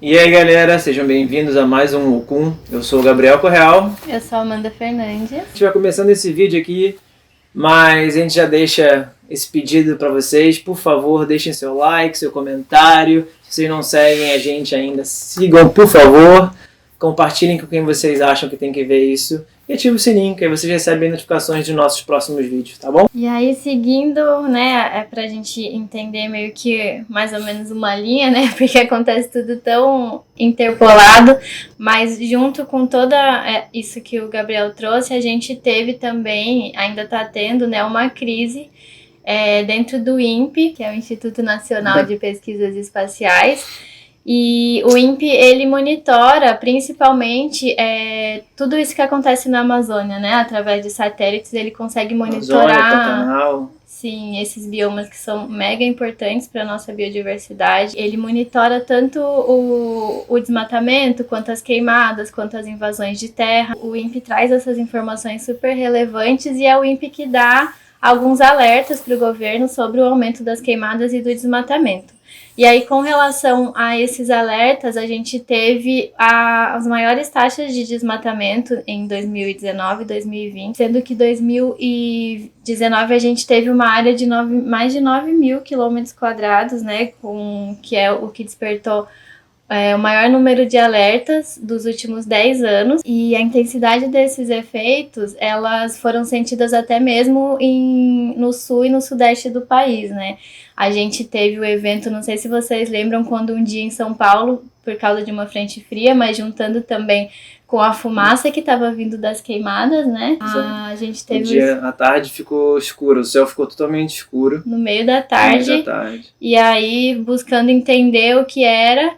E aí galera, sejam bem-vindos a mais um Okun. Eu sou o Gabriel Correal. Eu sou a Amanda Fernandes. A gente vai começando esse vídeo aqui, mas a gente já deixa esse pedido para vocês. Por favor, deixem seu like, seu comentário. Se vocês não seguem a gente ainda, sigam por favor. Compartilhem com quem vocês acham que tem que ver isso. E ative o sininho, que aí vocês recebem notificações de nossos próximos vídeos, tá bom? E aí, seguindo, né, é pra gente entender meio que mais ou menos uma linha, né, porque acontece tudo tão interpolado, mas junto com toda isso que o Gabriel trouxe, a gente teve também, ainda tá tendo, né, uma crise dentro do INPE, que é o Instituto Nacional de Pesquisas Espaciais. E o INPE, ele monitora principalmente tudo isso que acontece na Amazônia, né? Através de satélites, ele consegue monitorar Pantanal. Sim, esses biomas que são mega importantes para a nossa biodiversidade. Ele monitora tanto o desmatamento, quanto as queimadas, quanto as invasões de terra. O INPE traz essas informações super relevantes e é o INPE que dá alguns alertas para o governo sobre o aumento das queimadas e do desmatamento. E aí, com relação a esses alertas, a gente teve as maiores taxas de desmatamento em 2019 e 2020, sendo que em 2019 a gente teve uma área de mais de 9 mil quilômetros quadrados, né, que é o que despertou o maior número de alertas dos últimos 10 anos, e a intensidade desses efeitos, elas foram sentidas até mesmo no sul e no sudeste do país, né? A gente teve o evento, não sei se vocês lembram, quando um dia em São Paulo, por causa de uma frente fria, mas juntando também com a fumaça que estava vindo das queimadas, né? A gente teve... O dia, à tarde ficou escuro, o céu ficou totalmente escuro. No meio da tarde. E aí, buscando entender o que era...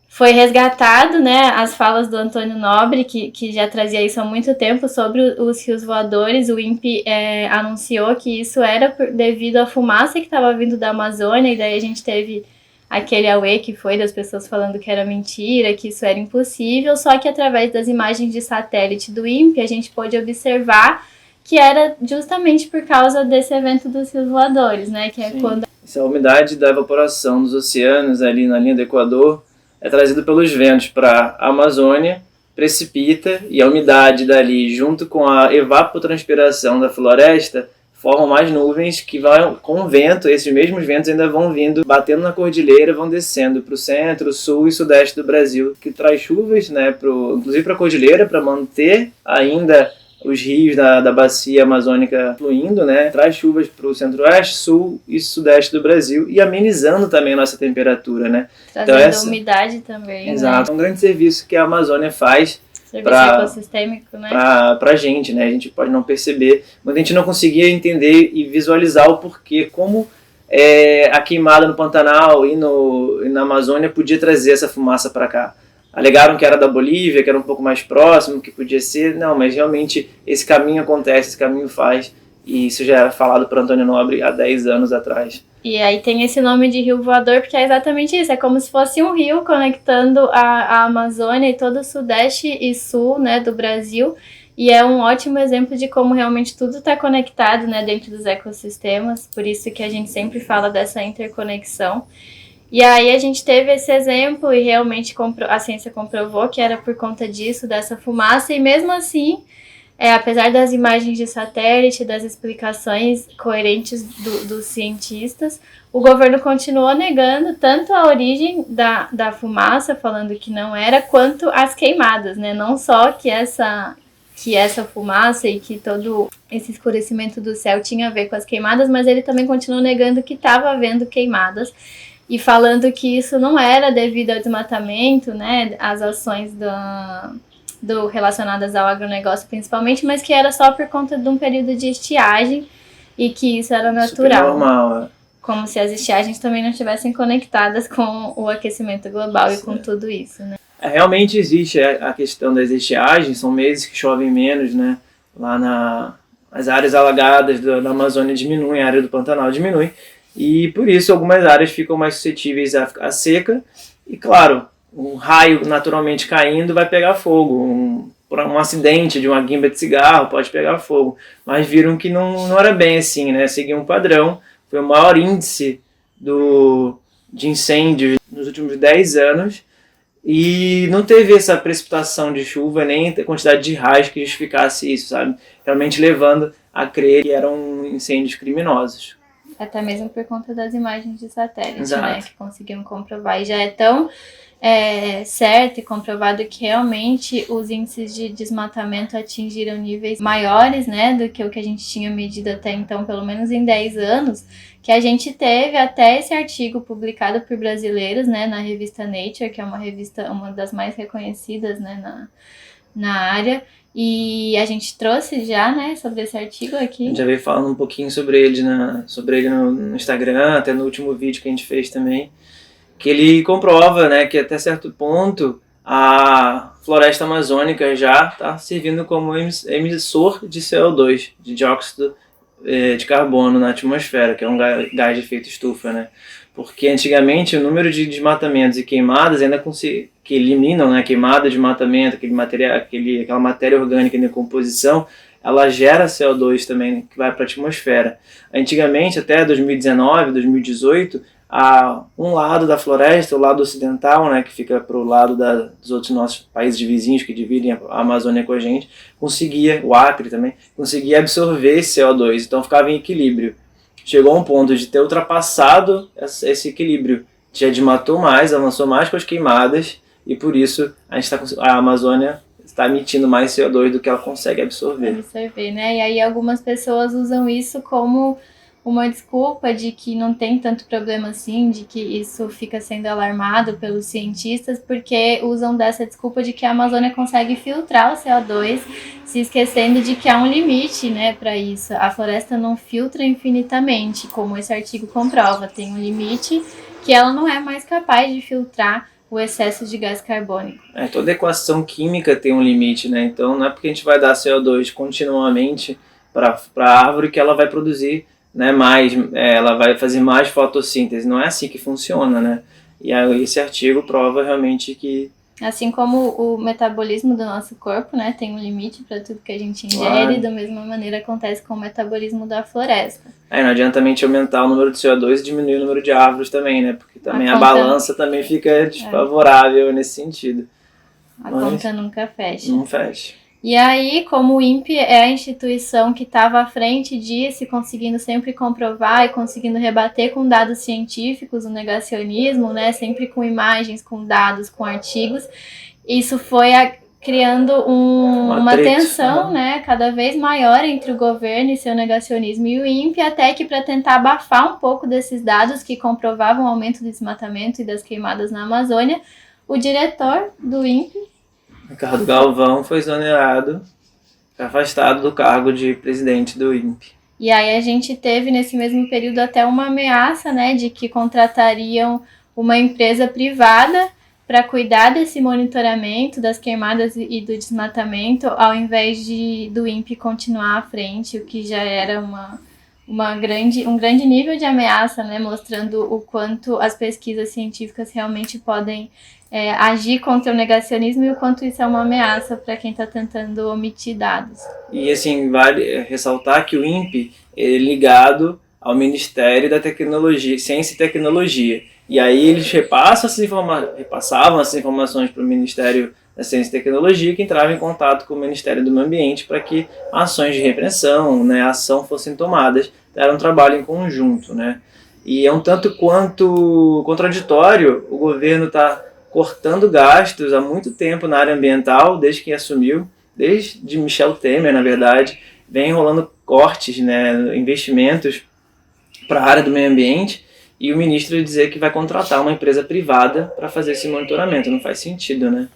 Foi resgatado, né, as falas do Antônio Nobre, que já trazia isso há muito tempo, sobre os rios voadores. O INPE anunciou que isso era devido à fumaça que estava vindo da Amazônia, e daí a gente teve aquele auê que foi das pessoas falando que era mentira, que isso era impossível, só que através das imagens de satélite do INPE a gente pôde observar que era justamente por causa desse evento dos rios voadores, né, que é quando... Essa umidade da evaporação dos oceanos ali na linha do Equador é trazido pelos ventos para a Amazônia, precipita, e a umidade dali, junto com a evapotranspiração da floresta, formam mais nuvens que vão com o vento. Esses mesmos ventos ainda vão vindo, batendo na cordilheira, vão descendo para o centro, sul e sudeste do Brasil, que traz chuvas, né, inclusive para a cordilheira, para manter ainda os rios da bacia amazônica fluindo, né? Traz chuvas para o centro-oeste, sul e sudeste do Brasil e amenizando também a nossa temperatura, né? Trazendo umidade também, exato, né? Um grande serviço que a Amazônia faz ecossistêmico, né? Pra gente, né? A gente pode não perceber, mas a gente não conseguia entender e visualizar o porquê, como a queimada no Pantanal e na Amazônia podia trazer essa fumaça para cá. Alegaram que era da Bolívia, que era um pouco mais próximo, que podia ser. Não, mas realmente esse caminho acontece, esse caminho faz. E isso já era falado por Antônio Nobre há 10 anos atrás. E aí tem esse nome de rio voador, porque é exatamente isso. É como se fosse um rio conectando a Amazônia e todo o sudeste e sul, né, do Brasil. E é um ótimo exemplo de como realmente tudo está conectado, né, dentro dos ecossistemas. Por isso que a gente sempre fala dessa interconexão. E aí a gente teve esse exemplo e realmente a ciência comprovou que era por conta disso, dessa fumaça, e mesmo assim, apesar das imagens de satélite, das explicações coerentes dos cientistas, o governo continuou negando tanto a origem da fumaça, falando que não era, quanto as queimadas, né? Não só que essa fumaça e que todo esse escurecimento do céu tinha a ver com as queimadas, mas ele também continuou negando que estava havendo queimadas, e falando que isso não era devido ao desmatamento, né, as ações relacionadas ao agronegócio principalmente, mas que era só por conta de um período de estiagem e que isso era natural. Super normal. Como se as estiagens também não estivessem conectadas com o aquecimento global. Sim. E com tudo isso, né? Realmente existe a questão das estiagens, são meses que chovem menos, né? Lá as áreas alagadas da Amazônia diminuem, a área do Pantanal diminui. E por isso algumas áreas ficam mais suscetíveis à seca. E claro, um raio naturalmente caindo vai pegar fogo. Um acidente de uma guimba de cigarro pode pegar fogo. Mas viram que não era bem assim, né? Seguia um padrão. Foi o maior índice de incêndios nos últimos 10 anos. E não teve essa precipitação de chuva, nem a quantidade de raios que justificasse isso, sabe? Realmente levando a crer que eram incêndios criminosos. Até mesmo por conta das imagens de satélite, Exato. né? Que conseguiam comprovar. E já é tão certo e comprovado que realmente os índices de desmatamento atingiram níveis maiores, né? Do que o que a gente tinha medido até então, pelo menos em 10 anos, que a gente teve até esse artigo publicado por brasileiros, né? Na revista Nature, que é uma revista, uma das mais reconhecidas, né? Na área. E a gente trouxe já, né, sobre esse artigo aqui. A gente já veio falando um pouquinho sobre ele, no Instagram, até no último vídeo que a gente fez também, que ele comprova, né, que até certo ponto a floresta amazônica já está servindo como emissor de CO2, de dióxido de carbono na atmosfera, que é um gás de efeito estufa, né? Porque antigamente o número de desmatamentos e queimadas ainda que eliminam, né, queimada, desmatamento, aquela matéria orgânica em decomposição, ela gera CO2 também, que vai para a atmosfera. Antigamente, até 2019, 2018, um lado da floresta, o lado ocidental, né, que fica para o lado dos outros nossos países vizinhos que dividem a Amazônia com a gente, o Acre também, conseguia absorver esse CO2, então ficava em equilíbrio. Chegou a um ponto de ter ultrapassado esse equilíbrio. Já desmatou mais, avançou mais com as queimadas, e por isso a Amazônia está emitindo mais CO2 do que ela consegue absorver. Né? E aí algumas pessoas usam isso como uma desculpa de que não tem tanto problema assim, de que isso fica sendo alarmado pelos cientistas, porque usam dessa desculpa de que a Amazônia consegue filtrar o CO2, se esquecendo de que há um limite, né, para isso. A floresta não filtra infinitamente, como esse artigo comprova, tem um limite que ela não é mais capaz de filtrar o excesso de gás carbônico. Toda equação química tem um limite, né? Então não é porque a gente vai dar CO2 continuamente para a árvore que ela vai produzir, né, ela vai fazer mais fotossíntese. Não é assim que funciona, né? E aí esse artigo prova realmente que... Assim como o metabolismo do nosso corpo, né, tem um limite para tudo que a gente ingere, da mesma maneira acontece com o metabolismo da floresta. Não adianta também aumentar o número de CO2 e diminuir o número de árvores também, né? Porque também a balança também fica desfavorável nesse sentido. Conta nunca fecha. Não fecha. E aí, como o INPE é a instituição que estava à frente disso, conseguindo sempre comprovar e conseguindo rebater com dados científicos o negacionismo, né, sempre com imagens, com dados, com artigos, isso foi criando uma tensão, né, cada vez maior entre o governo e seu negacionismo e o INPE, até que para tentar abafar um pouco desses dados que comprovavam o aumento do desmatamento e das queimadas na Amazônia, o diretor do INPE, Ricardo Galvão, foi exonerado, afastado do cargo de presidente do INPE. E aí a gente teve nesse mesmo período até uma ameaça, né, de que contratariam uma empresa privada para cuidar desse monitoramento das queimadas e do desmatamento, ao invés do INPE continuar à frente, o que já era um grande nível de ameaça, né, mostrando o quanto as pesquisas científicas realmente podem agir contra o negacionismo e o quanto isso é uma ameaça para quem está tentando omitir dados. E assim, vale ressaltar que o INPE é ligado ao Ministério da Tecnologia, Ciência e Tecnologia. E aí eles repassavam essas informações para o Ministério da Ciência e Tecnologia, que entrava em contato com o Ministério do Meio Ambiente para que ações de repressão, né, ação fossem tomadas. Era um trabalho em conjunto, né? E é um tanto quanto contraditório. O governo está cortando gastos há muito tempo na área ambiental, desde que assumiu, desde Michel Temer, na verdade, vem rolando cortes, né, investimentos para a área do meio ambiente, e o ministro dizer que vai contratar uma empresa privada para fazer esse monitoramento. Não faz sentido, né?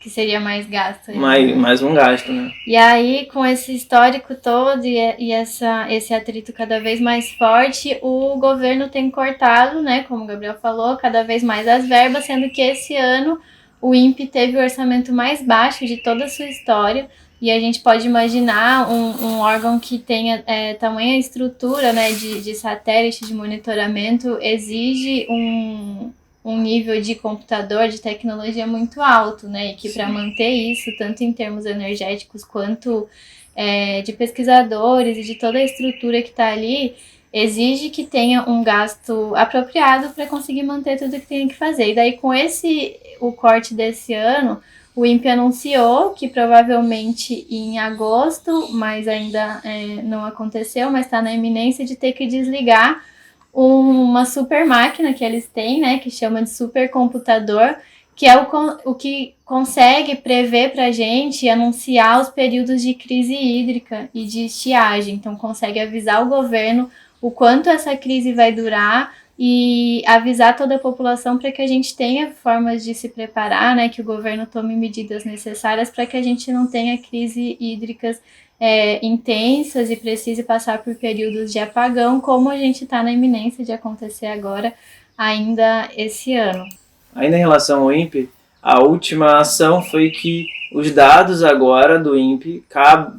Que seria mais gasto. Mais um gasto, né? E aí, com esse histórico todo e esse atrito cada vez mais forte, o governo tem cortado, né, como o Gabriel falou, cada vez mais as verbas, sendo que esse ano o INPE teve o orçamento mais baixo de toda a sua história. E a gente pode imaginar um órgão que tenha tamanha estrutura, né, de satélite, de monitoramento, exige um nível de computador, de tecnologia muito alto, né? E que para manter isso, tanto em termos energéticos quanto de pesquisadores e de toda a estrutura que está ali, exige que tenha um gasto apropriado para conseguir manter tudo que tem que fazer. E daí, com o corte desse ano, o INPE anunciou que provavelmente em agosto, mas ainda não aconteceu, mas está na iminência de ter que desligar uma super máquina que eles têm, né, que chama de supercomputador, que é o que consegue prever para a gente e anunciar os períodos de crise hídrica e de estiagem. Então, consegue avisar o governo o quanto essa crise vai durar e avisar toda a população para que a gente tenha formas de se preparar, né, que o governo tome medidas necessárias para que a gente não tenha crises hídricas intensas e precise passar por períodos de apagão, como a gente está na iminência de acontecer agora, ainda esse ano. Ainda em relação ao INPE, a última ação foi que os dados agora do INPE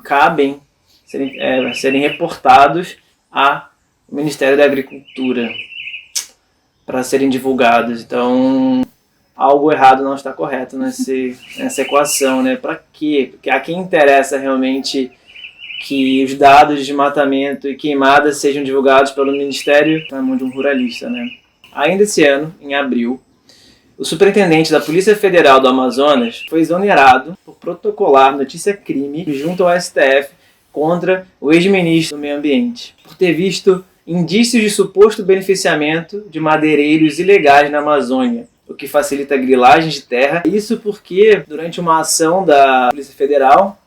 cabem serem reportados ao Ministério da Agricultura para serem divulgados. Então, algo errado não está correto nessa equação, né? Para quê? Porque a quem interessa realmente que os dados de desmatamento e queimadas sejam divulgados pelo Ministério na mão de um ruralista, né? Ainda esse ano, em abril, o superintendente da Polícia Federal do Amazonas foi exonerado por protocolar notícia-crime junto ao STF contra o ex-ministro do Meio Ambiente, por ter visto indícios de suposto beneficiamento de madeireiros ilegais na Amazônia, o que facilita a grilagem de terra. Isso porque, durante uma ação da Polícia Federal,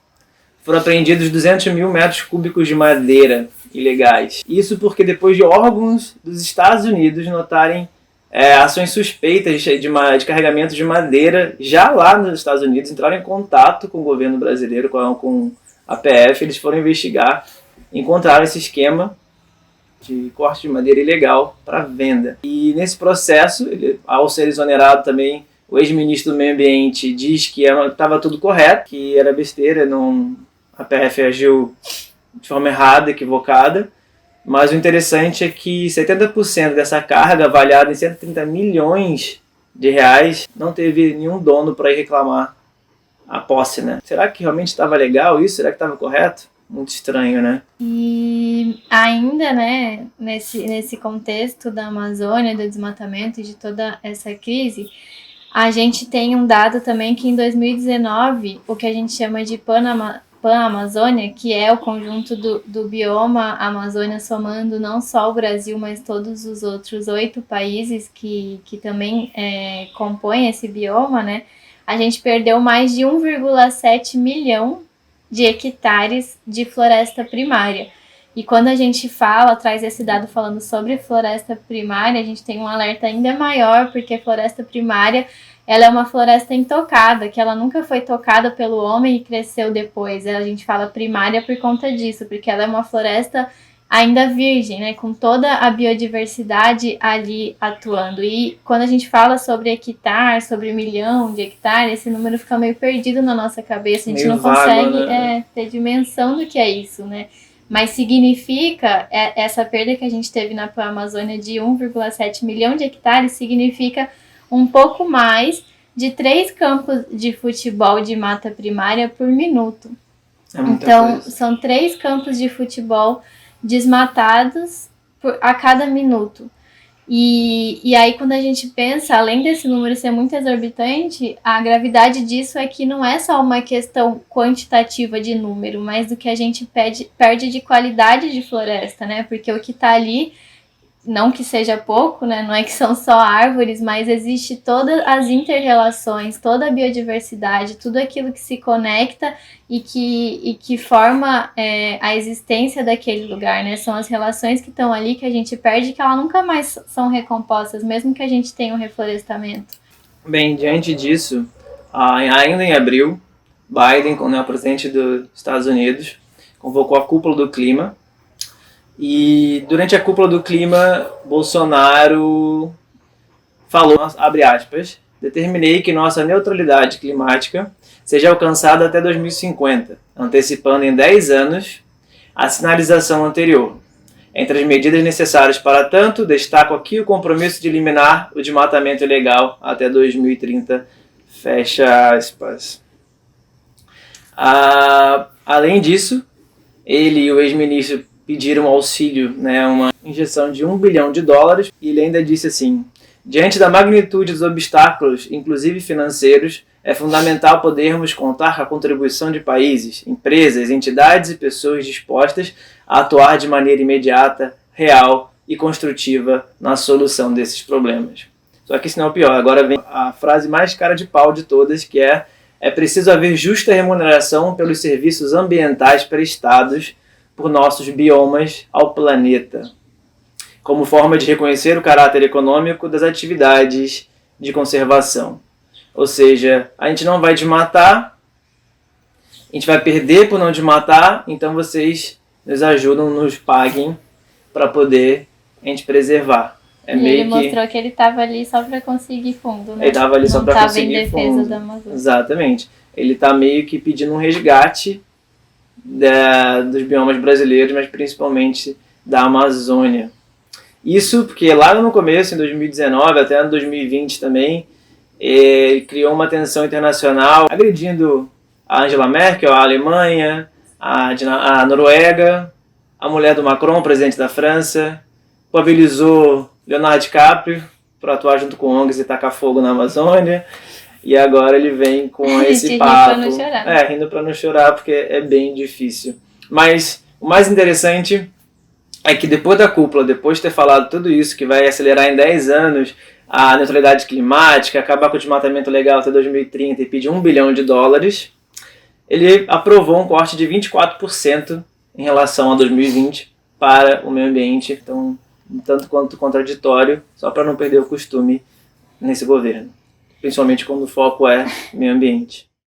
foram apreendidos 200 mil metros cúbicos de madeira ilegais. Isso porque depois de órgãos dos Estados Unidos notarem ações suspeitas de carregamento de madeira já lá nos Estados Unidos, entraram em contato com o governo brasileiro, com a PF, eles foram investigar, encontraram esse esquema de corte de madeira ilegal para venda. E nesse processo, ao ser exonerado também, o ex-ministro do Meio Ambiente diz que estava tudo correto, que era besteira, a PF agiu de forma errada, equivocada. Mas o interessante é que 70% dessa carga, avaliada em 130 milhões de reais, não teve nenhum dono para ir reclamar a posse, né? Será que realmente estava legal isso? Será que estava correto? Muito estranho, né? E ainda, né, nesse contexto da Amazônia, do desmatamento e de toda essa crise, a gente tem um dado também que em 2019, o que a gente chama de Pan-Amazônia, que é o conjunto do bioma Amazônia, somando não só o Brasil, mas todos os outros 8 países que também compõem esse bioma, né? A gente perdeu mais de 1,7 milhão de hectares de floresta primária. E quando a gente traz esse dado falando sobre floresta primária, a gente tem um alerta ainda maior, porque floresta primária ela é uma floresta intocada, que ela nunca foi tocada pelo homem e cresceu depois. A gente fala primária por conta disso, porque ela é uma floresta ainda virgem, né, com toda a biodiversidade ali atuando. E quando a gente fala sobre hectare, sobre 1 milhão de hectares, esse número fica meio perdido na nossa cabeça, a gente meio não vago, consegue né? ter dimensão do que é isso, né? Mas significa, essa perda que a gente teve na Amazônia de 1,7 milhão de hectares, significa um pouco mais de 3 campos de futebol de mata primária por minuto. Então, são 3 campos de futebol desmatados a cada minuto. E aí, quando a gente pensa, além desse número ser muito exorbitante, a gravidade disso é que não é só uma questão quantitativa de número, mas do que a gente perde de qualidade de floresta, né? Porque o que está ali, não que seja pouco, né? Não é que são só árvores, mas existe todas as inter-relações, toda a biodiversidade, tudo aquilo que se conecta e que forma a existência daquele lugar, né? São as relações que estão ali que a gente perde, que elas nunca mais são recompostas, mesmo que a gente tenha um reflorestamento. Bem, diante disso, ainda em abril, Biden, o presidente dos Estados Unidos, convocou a cúpula do clima. E durante a cúpula do clima, Bolsonaro falou, abre aspas, determinei que nossa neutralidade climática seja alcançada até 2050, antecipando em 10 anos a sinalização anterior. Entre as medidas necessárias para tanto, destaco aqui o compromisso de eliminar o desmatamento ilegal até 2030, fecha aspas. Além disso, ele e o ex-ministro pediram auxílio, né, uma injeção de US$ 1 bilhão, e ele ainda disse assim: diante da magnitude dos obstáculos, inclusive financeiros, é fundamental podermos contar com a contribuição de países, empresas, entidades e pessoas dispostas a atuar de maneira imediata, real e construtiva na solução desses problemas. Só que isso não é o pior. Agora vem a frase mais cara de pau de todas, que é preciso haver justa remuneração pelos serviços ambientais prestados por nossos biomas ao planeta, como forma de reconhecer o caráter econômico das atividades de conservação. Ou seja, a gente não vai desmatar, a gente vai perder por não desmatar, então vocês nos ajudam, nos paguem para poder a gente preservar. Ele mostrou que ele estava ali só para conseguir fundo, né? Ele estava ali só para conseguir fundo. Não estava em defesa da Amazônia. Exatamente. Ele está meio que pedindo um resgate dos biomas brasileiros, mas principalmente da Amazônia. Isso porque lá no começo, em 2019, até em 2020 também, ele criou uma tensão internacional, agredindo a Angela Merkel, a Alemanha, a Noruega, a mulher do Macron, presidente da França, mobilizou Leonardo DiCaprio para atuar junto com ONGs e tacar fogo na Amazônia, e agora ele vem com esse papo. Rindo pra não chorar. Rindo para não chorar, porque é bem difícil. Mas o mais interessante é que depois da cúpula, depois de ter falado tudo isso, que vai acelerar em 10 anos a neutralidade climática, acabar com o desmatamento legal até 2030 e pedir US$ 1 bilhão, ele aprovou um corte de 24% em relação a 2020 para o meio ambiente. Então, um tanto quanto contraditório, só para não perder o costume nesse governo, principalmente quando o foco é meio ambiente.